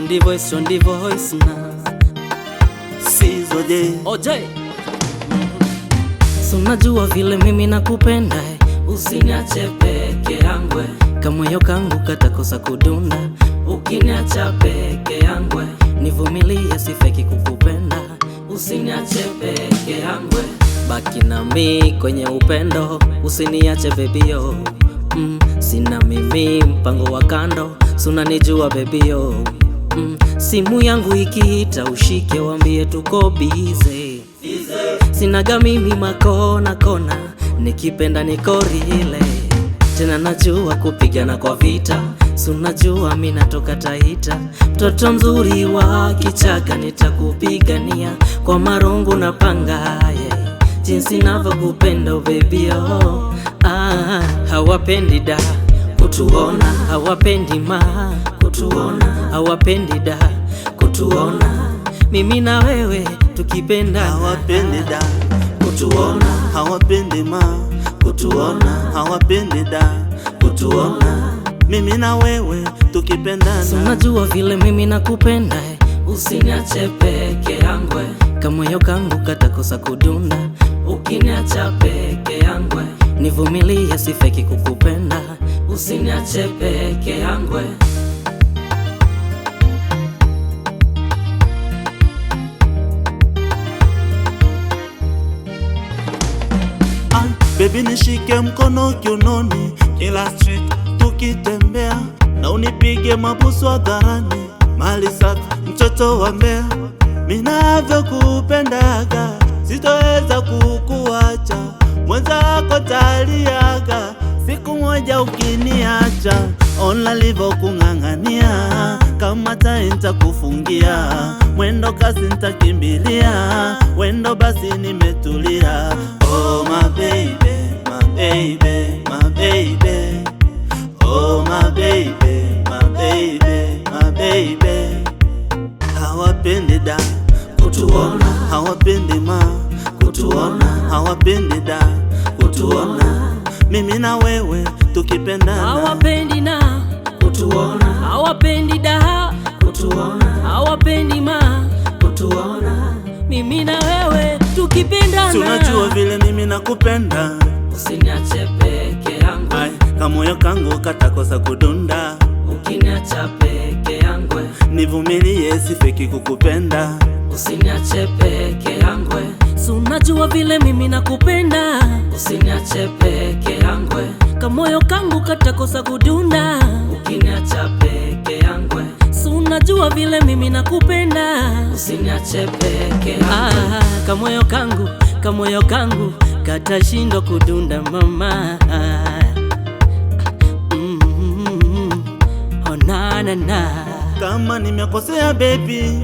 Shondi voice na Sizo OJ. So najua vile mimi nakupenda, usiniache peke yangu. Kamoyo kangu katakosa kudunda ukiniacha peke yangu. Nivumilie sifeki kukupenda, usiniache peke yangu. Baki na mimi kwenye upendo, usiniache baby yo. Sina mimi mpango wa kando, suna nijua baby yo. Simu yangu ikiita ushike, wambie tuko busy. Sinaga mimi makona kona, nikipenda niko rile. Tena najua kupigana kwa vita, sunajua mimi natoka Taita. Mtoto mzuri wa kichaka, nitakupigania kwa marungu na panga, jinsi navyokupenda baby oh. Hawapendi da kutuona, hawapendi ma kutuona, hawapendi da kutuona mimi na wewe tukipenda. Hawapendi da kutuona, hawapendi ma kutuona, hawapendi da kutuona mimi na wewe tukipendana. So najua vile mimi nakupenda, usiniache peke yangu. Kamoyo kangu katakosa kudunda ukiniacha peke yangu. Nivumilie sifeki kukupenda, usiniache peke yangu. Baby nishike mkono kiunoni, kila street tukitembea, na unipige mabusu hadharani, mali safi mtoto wa Mbeya. Minavyo kupendaga, sitoweza kukuacha, mwenzako taliaga siku moja ukiniacha. Ona livo kung'ang'ania, kama tainta kufungia, mwendo kasi ntakimbilia, wendo basi nimetulia. Oh my baby, my baby, my baby. Oh my baby, my baby, my baby. Hawapendi da kutuona, hawapendi ma kutuona, hawapendi da kutuona mimi na wewe tukipendana. Hawapendi na kutuona, hawapendi da kutuona, hawapendi ma kutuona mimi na wewe tukipendana. Tunajua vile mimi nakupenda, usiniache peke yangu. Kamoyo kangu katakosa kudunda ukiniacha peke yangu. Nivumilie sifeki kukupenda, usiniache peke yangu. Unajua vile mimi nakupenda, usiniache peke yangu. Kamoyo kangu katakosa kudunda ukiniacha peke yangu. Unajua vile mimi nakupenda, usiniache peke yangu. Kamoyo kangu katashindwa kudunda mama. Oh na na na. Kama nimekosea baby,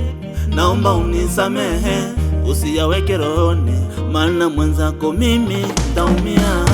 naomba unisamehe, usiyaweke rohoni, maana mwenzako mimi nitaumia.